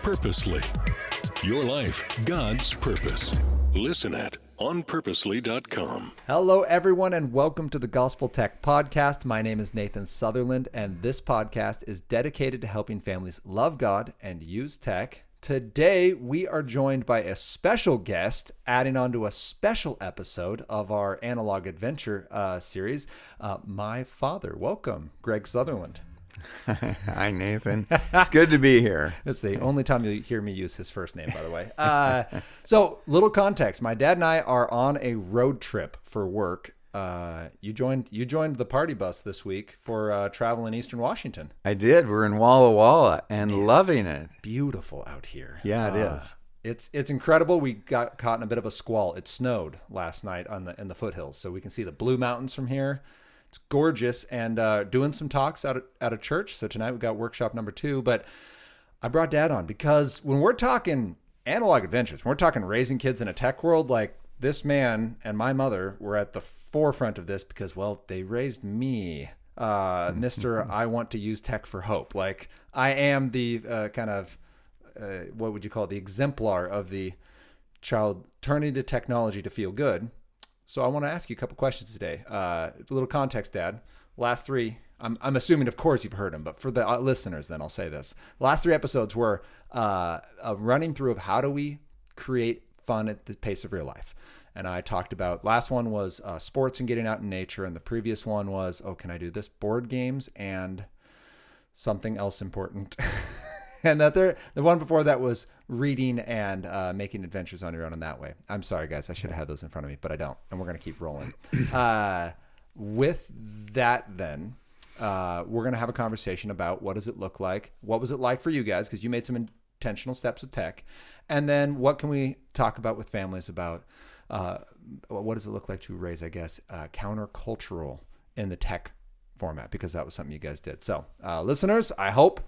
Purposely. Your life, God's purpose. Listen at onpurposely.com. Hello, everyone, and welcome to the Gospel Tech Podcast. My name is Nathan Sutherland, and this podcast is dedicated to helping families love God and use tech. Today, we are joined by a special guest, adding on to a special episode of our Analog Adventure series, my father. Welcome, Greg Sutherland. Hi, Nathan. It's good to be here. It's the only time you hear me use his first name, by the way. So, little context. My dad and I are on a road trip for work. You joined the party bus this week for travel in Eastern Washington. I did. We're in Walla Walla and loving it. Beautiful out here. Yeah, it is. It's incredible. We got caught in a bit of a squall. It snowed last night in the foothills, so we can see the Blue Mountains from here. It's gorgeous, and doing some talks at a church. So tonight we've got workshop number 2. But I brought Dad on because when we're talking analog adventures, when we're talking raising kids in a tech world, like this man and my mother were at the forefront of this because, well, they raised me, Mr. I want to use tech for hope. Like I am the what would you call it? The exemplar of the child turning to technology to feel good. So I want to ask you a couple questions today. A little context, Dad. Last 3, I'm assuming, of course, you've heard them, but for the listeners, then I'll say this. The last 3 episodes were a running through of how do we create fun at the pace of real life. And I talked about, last one was sports and getting out in nature, and the previous one was, can I do this? Board games and something else important. And the one before that was reading and making adventures on your own in that way. I'm sorry, guys. I should have had those in front of me, but I don't. And we're going to keep rolling. With that, then, we're going to have a conversation about what does it look like? What was it like for you guys? Because you made some intentional steps with tech. And then what can we talk about with families about what does it look like to raise, I guess, countercultural in the tech format, because that was something you guys did. So listeners, I hope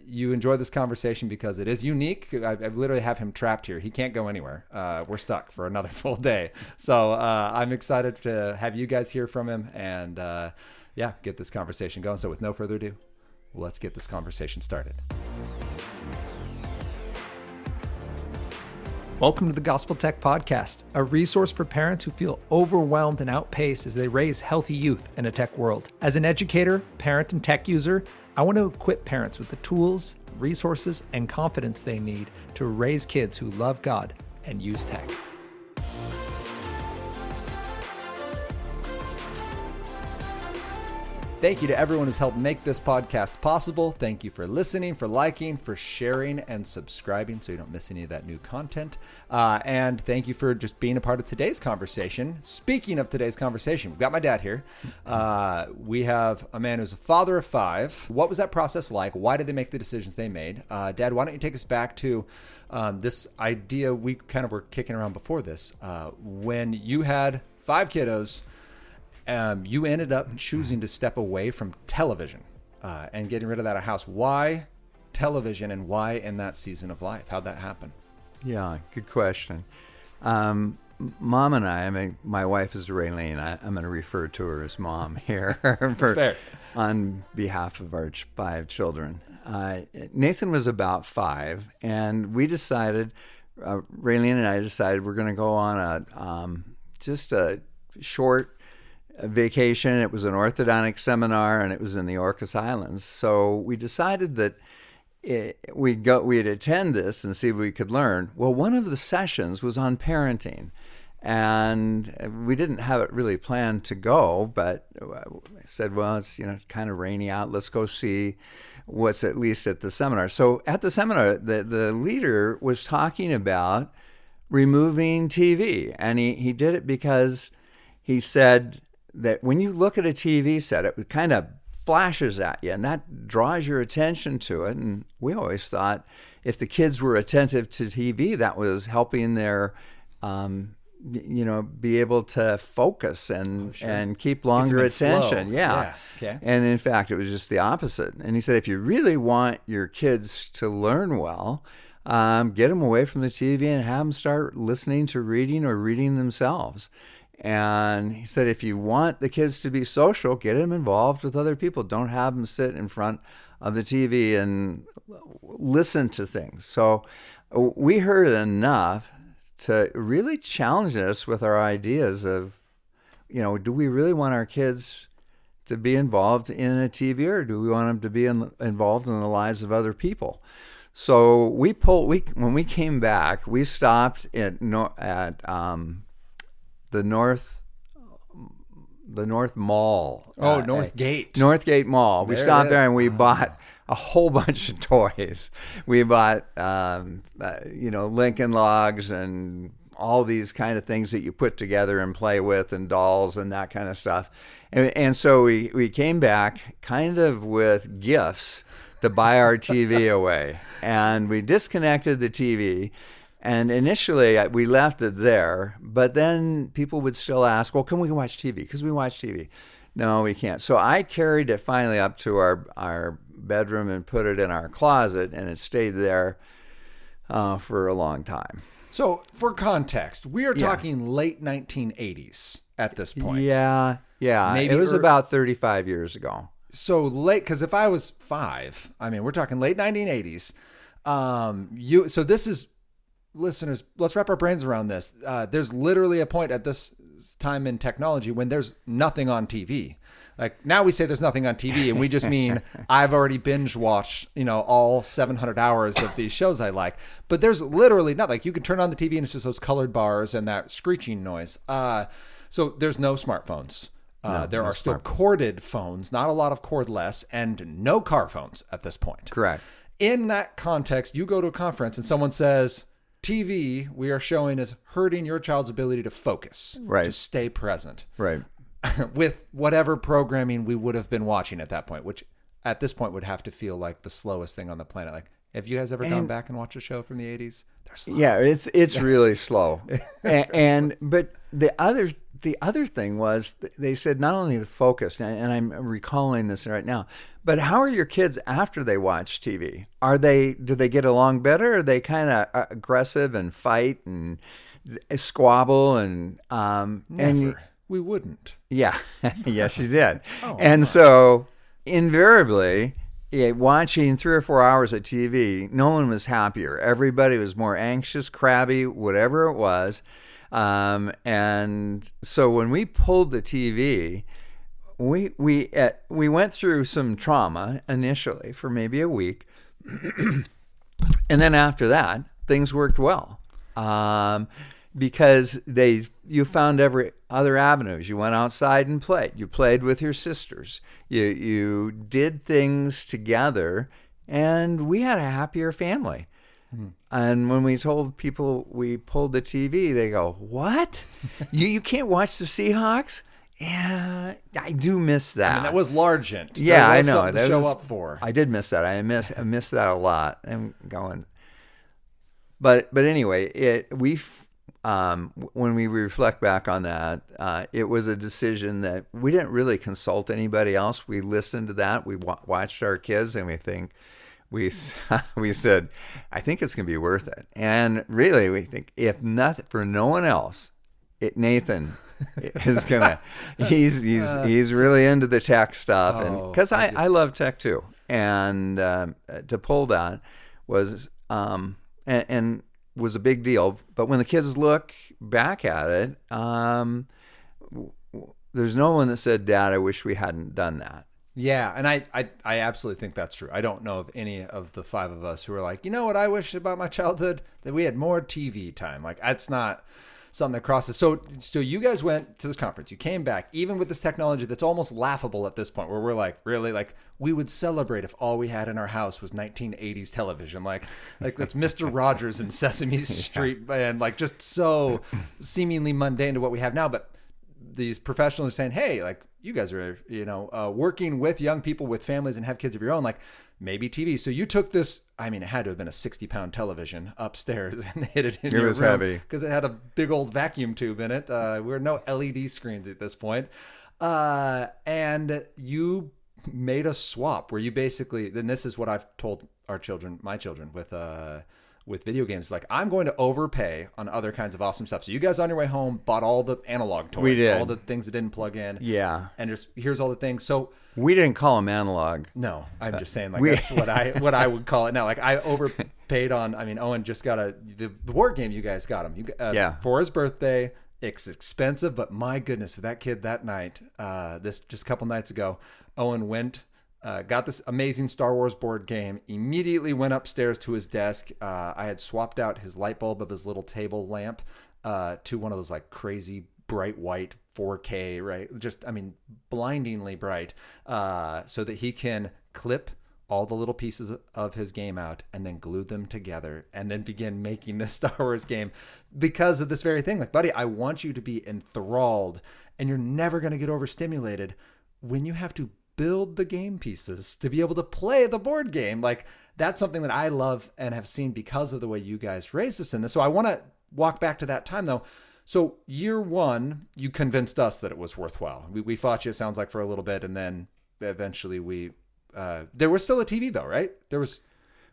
you enjoy this conversation because it is unique. I literally have him trapped here. He can't go anywhere. We're stuck for another full day. So I'm excited to have you guys hear from him and get this conversation going. So with no further ado, let's get this conversation started. Welcome to the Gospel Tech Podcast, a resource for parents who feel overwhelmed and outpaced as they raise healthy youth in a tech world. As an educator, parent, and tech user, I want to equip parents with the tools, resources, and confidence they need to raise kids who love God and use tech. Thank you to everyone who's helped make this podcast possible. Thank you for listening, for liking, for sharing, and subscribing so you don't miss any of that new content. And thank you for just being a part of today's conversation. Speaking of today's conversation, we've got my dad here. We have a man who's a father of 5. What was that process like? Why did they make the decisions they made? Dad, why don't you take us back to this idea we kind of were kicking around before this. When you had 5 kiddos, you ended up choosing to step away from television and getting rid of that at house. Why television and why in that season of life? How'd that happen? Yeah, good question. Mom and my wife is Raylene. I'm going to refer to her as Mom here fair. On behalf of our 5 children. Nathan was about 5, and we decided, Raylene and I decided we're going to go on just a short vacation. It was an orthodontic seminar, and it was in the Orcas Islands. So we decided that we'd attend this and see if we could learn. Well, one of the sessions was on parenting, and we didn't have it really planned to go, but I said, well, it's kind of rainy out. Let's go see what's at least at the seminar. So at the seminar, the leader was talking about removing TV, and he did it because he said that when you look at a TV set, it kind of flashes at you, and that draws your attention to it. And we always thought if the kids were attentive to TV, that was helping their, be able to focus and keep longer attention. Yeah. Okay. And in fact, it was just the opposite. And he said, if you really want your kids to learn well, get them away from the TV and have them start listening to reading or reading themselves. And he said, if you want the kids to be social, get them involved with other people. Don't have them sit in front of the TV and listen to things. So we heard enough to really challenge us with our ideas of, do we really want our kids to be involved in a TV, or do we want them to be involved in the lives of other people? So when we came back, we stopped at the North Mall. North Gate. Northgate Mall. We stopped there and we bought a whole bunch of toys. We bought, Lincoln Logs and all these kind of things that you put together and play with, and dolls and that kind of stuff. And so we came back kind of with gifts to buy our TV away. And we disconnected the TV. And initially, we left it there, but then people would still ask, well, can we watch TV? Because we watch TV. No, we can't. So I carried it finally up to our bedroom and put it in our closet, and it stayed there for a long time. So for context, we are talking late 1980s at this point. Yeah. Maybe it was about 35 years ago. So late, because if I was 5, we're talking late 1980s. So this is... Listeners, let's wrap our brains around this. There's literally a point at this time in technology when there's nothing on TV. Like now we say there's nothing on TV, and we just mean I've already binge watched, all 700 hours of these shows I like. But there's literally not, like, you can turn on the TV and it's just those colored bars and that screeching noise. So there's no smartphones. There are still corded phones, not a lot of cordless, and no car phones at this point. Correct. In that context, you go to a conference and someone says, TV we are showing is hurting your child's ability to focus, right, to stay present, right, with whatever programming we would have been watching at that point, which at this point would have to feel like the slowest thing on the planet. Like, have you guys ever gone back and watched a show from the 80s? They're slow. Yeah, it's really slow. But the other thing was, they said not only the focus, and I'm recalling this right now, but how are your kids after they watch TV? Do they get along better? Or are they kind of aggressive and fight and squabble and Never. We wouldn't. Yeah, yes, you did. Oh, So invariably, watching 3 or 4 hours of TV, no one was happier. Everybody was more anxious, crabby, whatever it was. And so when we pulled the TV, we went through some trauma initially for maybe a week, and then after that things worked well, because you found every other avenues. You went outside and played. You played with your sisters. You did things together, and we had a happier family. And when we told people we pulled the TV, they go, "What? You can't watch the Seahawks?" Yeah, I do miss that. That was Largent. Yeah, I know. That show up for. I did miss that. I miss that a lot. I'm going. But anyway, when we reflect back on that, it was a decision that we didn't really consult anybody else. We listened to that. We watched our kids, and we said, I think it's going to be worth it. And really, we think, if not for no one else, Nathan is gonna. He's really into the tech stuff, and because I love tech too. And to pull that was and was a big deal. But when the kids look back at it, there's no one that said, "Dad, I wish we hadn't done that." Yeah, and I absolutely think that's true. I don't know of any of the 5 of us who are like, you know what I wish about my childhood? That we had more TV time. Like, that's not something that crosses. So you guys went to this conference. You came back, even with this technology that's almost laughable at this point, where we're like, really? Like, we would celebrate if all we had in our house was 1980s television. Like that's Mr. Rogers and Sesame Street, and like just so seemingly mundane to what we have now. But these professionals are saying, hey, like, you guys are, working with young people with families and have kids of your own, like maybe TV. So you took this, it had to have been a 60-pound television upstairs and hit it in your room. It was heavy. Because it had a big old vacuum tube in it. We're no LED screens at this point. And you made a swap where you basically, then this is what I've told my children with with video games. Like, I'm going to overpay on other kinds of awesome stuff. So you guys on your way home bought all the analog toys, We did. all the things that didn't plug in. Yeah. And just here's all the things. So We didn't call them analog. no, I'm just saying, like, that's what I would call it now. Like, I overpaid on. I mean, Owen just got the board game you guys got him. For his birthday. It's expensive, but my goodness, for that kid that night, this just a couple nights ago, Owen went, got this amazing Star Wars board game, immediately went upstairs to his desk. I had swapped out his light bulb of his little table lamp to one of those like crazy bright white 4K, right? Just, I mean, blindingly bright, so that he can clip all the little pieces of his game out and then glue them together and then begin making this Star Wars game because of this very thing. Like, buddy, I want you to be enthralled, and you're never going to get overstimulated when you have to build the game pieces to be able to play the board game. Like, that's something that I love and have seen because of the way you guys raised us in this. So I want to walk back to that time though. So year one, you convinced us that it was worthwhile. We fought you, it sounds like, for a little bit, and then eventually there was still a TV though, right? There was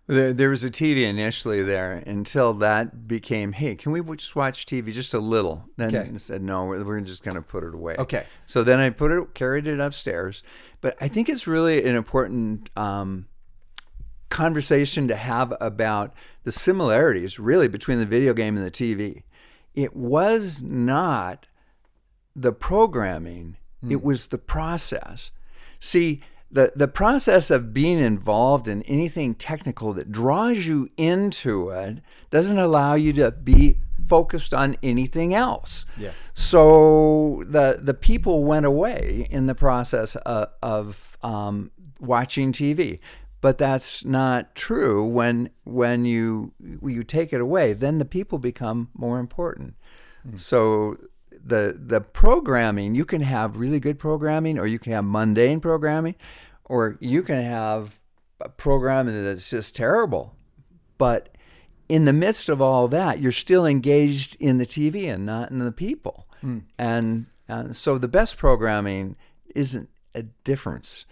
a TV initially there until that became, hey, can we just watch TV just a little? Then I said, no, we're just going to put it away. Okay. So then I carried it upstairs. But I think it's really an important conversation to have about the similarities really between the video game and the TV. It was not the programming, it was the process. See, the process of being involved in anything technical that draws you into it doesn't allow you to be focused on anything else. Yeah. So the people went away in the process of watching TV. But that's not true when you take it away. Then the people become more important. So the programming, you can have really good programming, or you can have mundane programming, or you can have a programming that's just terrible. But in the midst of all that, you're still engaged in the TV and not in the people. And so the best programming isn't a difference.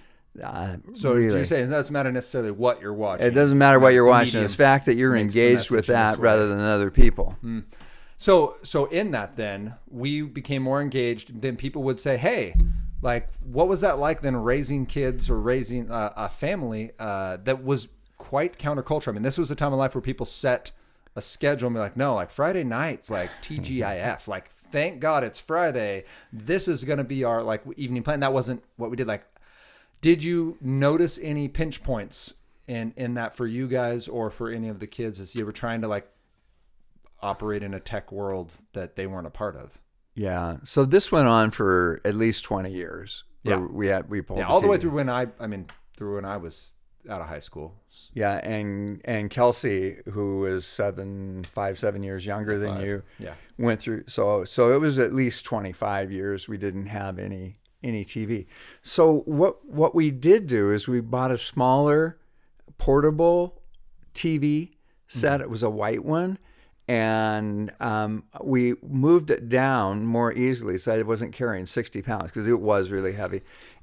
So really. you're saying it doesn't matter necessarily what you're watching. It doesn't matter what you're watching. It's the fact that you're engaged with that rather than other people. So in that, then we became more engaged. Then people would say, hey, like, what was that like then, raising kids or raising a family that was quite counterculture? I mean, this was a time in life where people set a schedule and be like, no, like Friday nights, like TGIF, like, thank God it's Friday. This is going to be our like evening plan. That wasn't what we did. Like, did you notice any pinch points in that for you guys or for any of the kids as you were trying to like operate in a tech world that they weren't a part of? Yeah. So this went on for at least 20 years. Yeah. We pulled all the way through when I was out of high school. Yeah. And Kelsey, who was 7 years younger than you, went through. So it was at least 25 years. We didn't have any TV. So what we did do is we bought a smaller portable TV set. It was a white one. And we moved it down more easily so it wasn't carrying 60 pounds because it was really heavy.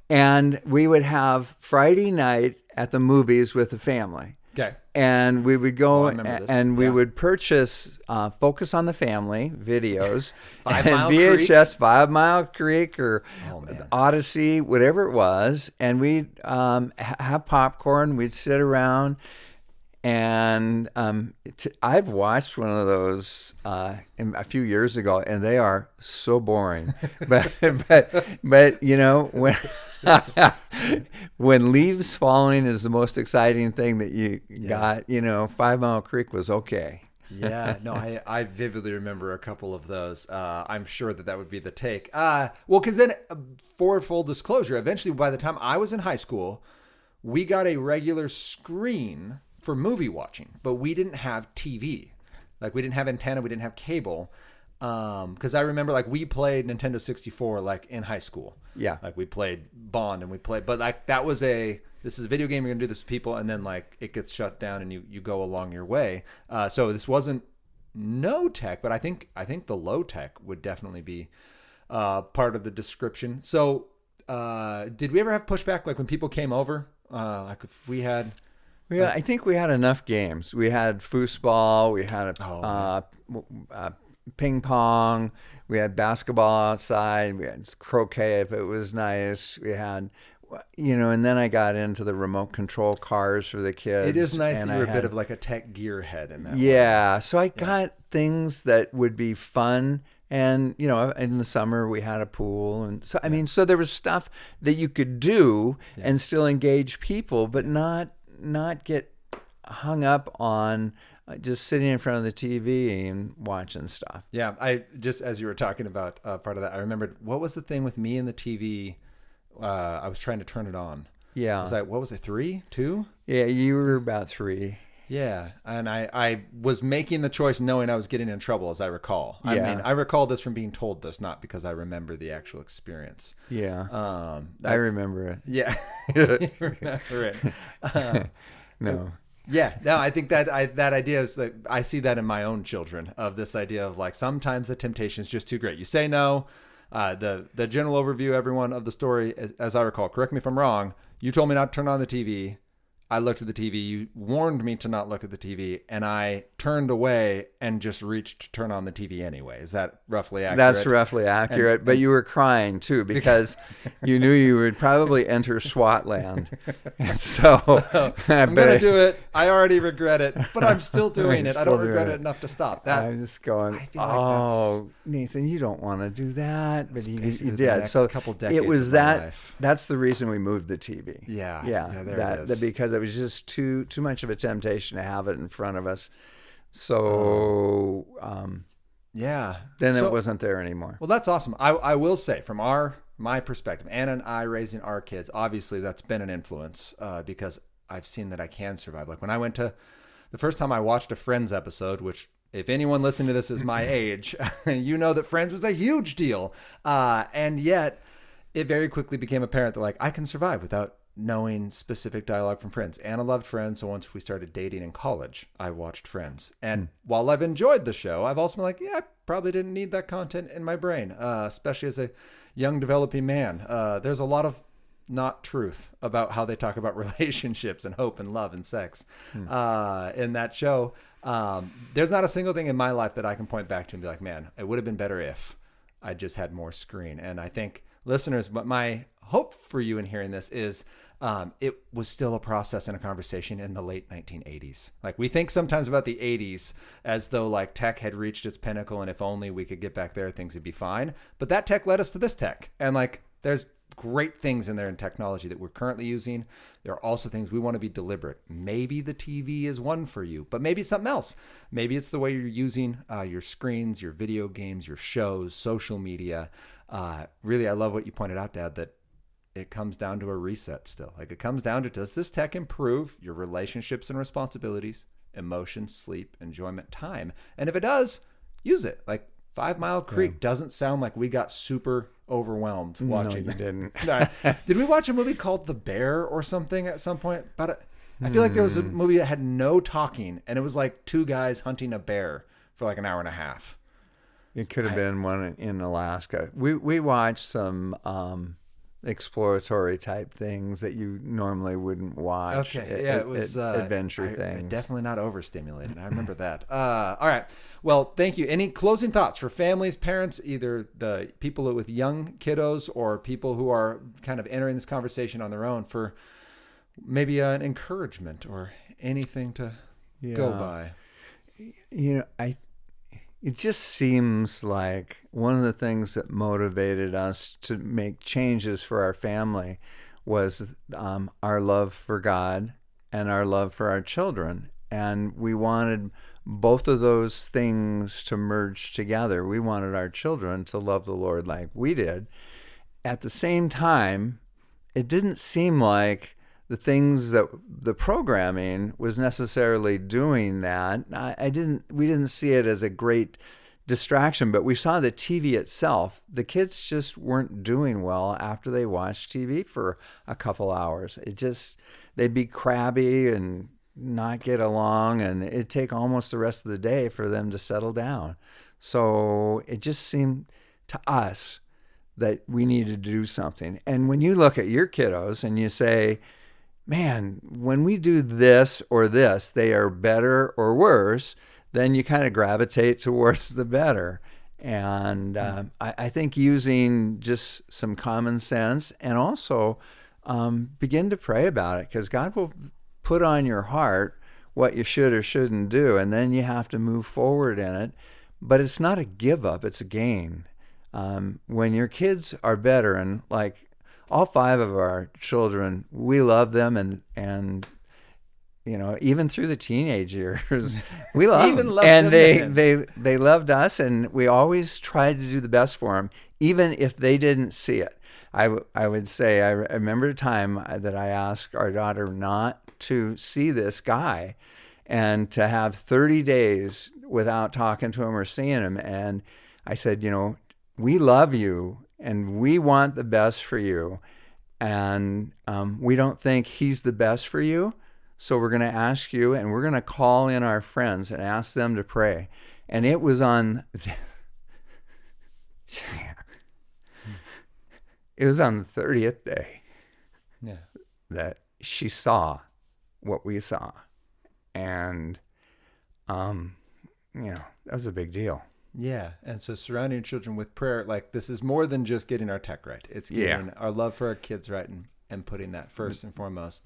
And we would have Friday night at the movies with the family. Okay. And we would go and we would purchase Focus on the Family videos, and VHS, 5 Mile Creek or Odyssey, whatever it was. And we'd have popcorn. We'd sit around. And I've watched one of those a few years ago, and they are so boring. but you know, when Leaves Falling is the most exciting thing that you got, you know, 5 Mile Creek was okay. Yeah, no, I vividly remember a couple of those. I'm sure that would be the take. Well, because then, for full disclosure, eventually by the time I was in high school, we got a regular screen for movie watching, but we didn't have TV. Like, we didn't have antenna, we didn't have cable. Because I remember, like, we played Nintendo 64 like in high school. Yeah, like we played Bond and we played, but like that was this is a video game. You're gonna do this with people, and then like it gets shut down and you go along your way. So this wasn't no tech, but I think the low tech would definitely be part of the description. So did we ever have pushback, like when people came over? Like if we had Yeah, I think we had enough games. We had foosball, we had ping pong, we had basketball outside, we had croquet if it was nice. We had, and then I got into the remote control cars for the kids. It is nice and that you're I a bit had- of like a tech gearhead in that way. Yeah, so I got things that would be fun. And, in the summer we had a pool. And so, so there was stuff that you could do and still engage people, but not get hung up on just sitting in front of the TV and watching stuff. Yeah, I just, as you were talking about part of that, I remembered, what was the thing with me and the TV? I was trying to turn it on. Yeah. Was I, what was it, 3, 2? Yeah, you were about 3. Yeah, and I was making the choice knowing I was getting in trouble, as I recall. I Yeah. mean, I recall this from being told this, not because I remember the actual experience. Yeah. I That's- remember it. Yeah, you remember it. No. Yeah, no, I think that that idea is that I see that in my own children, of this idea of like sometimes the temptation is just too great. You say no. The general overview, everyone, of the story, as I recall, correct me if I'm wrong, you told me not to turn on the TV. I looked at the TV. You warned me to not look at the TV, and I turned away and just reached to turn on the TV anyway. Is that roughly accurate? That's roughly accurate, but you were crying too because you knew you would probably enter SWAT-land. And so I'm going to do it. I already regret it, but I'm still doing it. I don't regret it enough to stop. That I'm just going, feel like Nathan, you don't want to do that. But he basically the did. next So couple decades it was of my that. life. That's the reason we moved the TV. Yeah. Yeah. There it is. Because it was just too much of a temptation to have it in front of us. So Yeah. then So- it wasn't there anymore. Well, that's awesome. I will say, from my perspective, Anna and I raising our kids, obviously that's been an influence because I've seen that I can survive. Like when I went to, the first time I watched a Friends episode, which if anyone listening to this is my age, you know that Friends was a huge deal. And yet it very quickly became apparent that like I can survive without knowing specific dialogue from Friends. Anna loved Friends, so once we started dating in college, I watched Friends. And while I've enjoyed the show, I've also been like, yeah, I probably didn't need that content in my brain, especially as a young developing man. There's a lot of not truth about how they talk about relationships and hope and love and sex in that show. There's not a single thing in my life that I can point back to and be like, man, it would have been better if I just had more screen. And I think listeners, but my hope for you in hearing this is it was still a process and a conversation in the late 1980s. Like we think sometimes about the 80s as though like tech had reached its pinnacle and if only we could get back there, things would be fine. But that tech led us to this tech. And like there's great things in there in technology that we're currently using. There are also things we want to be deliberate. Maybe the TV is one for you, but maybe it's something else. Maybe it's the way you're using your screens, your video games, your shows, social media. Really, I love what you pointed out, Dad, that it comes down to a reset still. Like it comes down to, does this tech improve your relationships and responsibilities, emotions, sleep, enjoyment, time? And if it does, use it. Like 5 Mile Creek doesn't sound like we got super overwhelmed watching. No, you didn't. Did we watch a movie called The Bear or something at some point? I feel like there was a movie that had no talking, and it was like 2 guys hunting a bear for like an hour and a half. It could have been one in Alaska. We watched some exploratory type things that you normally wouldn't watch. Okay, yeah, it was adventure things. Definitely not overstimulated. I remember that. All right. Well, thank you. Any closing thoughts for families, parents, either the people with young kiddos or people who are kind of entering this conversation on their own, for maybe an encouragement or anything to go by? It just seems like one of the things that motivated us to make changes for our family was our love for God and our love for our children. And we wanted both of those things to merge together. We wanted our children to love the Lord like we did. At the same time, it didn't seem like the things that the programming was necessarily doing that. We didn't see it as a great distraction, but we saw the TV itself. The kids just weren't doing well after they watched TV for a couple hours. They'd be crabby and not get along, and it'd take almost the rest of the day for them to settle down. So it just seemed to us that we needed to do something. And when you look at your kiddos and you say, man, when we do this or this, they are better or worse, then you kind of gravitate towards the better. And I think using just some common sense, and also begin to pray about it, because God will put on your heart what you should or shouldn't do, and then you have to move forward in it. But it's not a give up, it's a gain. When your kids are better, and like all 5 of our children, we love them, and you know, even through the teenage years, we love them. And they loved us, and we always tried to do the best for them, even if they didn't see it. I would say, I remember a time that I asked our daughter not to see this guy and to have 30 days without talking to him or seeing him. And I said, you know, we love you and we want the best for you. And we don't think he's the best for you. So we're going to ask you, and we're going to call in our friends and ask them to pray. And it was on, it was on the 30th day that she saw what we saw. And, you know, that was a big deal. Yeah. And so surrounding children with prayer, like, this is more than just getting our tech right. It's getting our love for our kids right, and putting that first and foremost.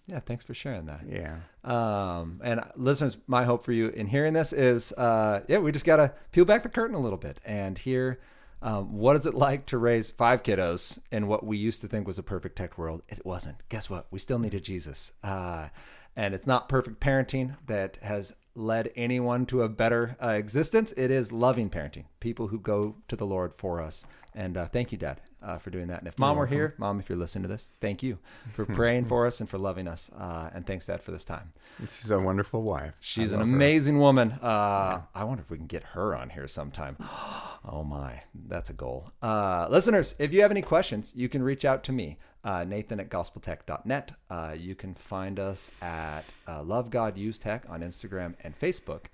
Yeah, thanks for sharing that. Yeah. And listeners, my hope for you in hearing this is, we just got to peel back the curtain a little bit and hear what is it like to raise 5 kiddos in what we used to think was a perfect tech world. It wasn't. Guess what? We still needed Jesus. And it's not perfect parenting that has led anyone to a better existence. It is loving parenting, people who go to the Lord for us. And thank you, Dad, for doing that. And if Mom were here, Mom, if you're listening to this, thank you for praying for us and for loving us. And thanks, Dad, for this time. She's a wonderful wife. She's an amazing woman. I wonder if we can get her on here sometime. Oh my, that's a goal. Listeners, if you have any questions, you can reach out to me, Nathan@gospeltech.net. You can find us at Love God Use Tech on Instagram and Facebook.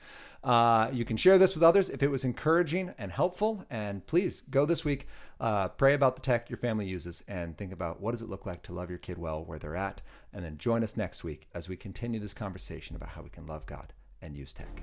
You can share this with others if it was encouraging and helpful. And please go this week, pray about the tech your family uses, and think about what does it look like to love your kid well where they're at. And then join us next week as we continue this conversation about how we can love God and use tech.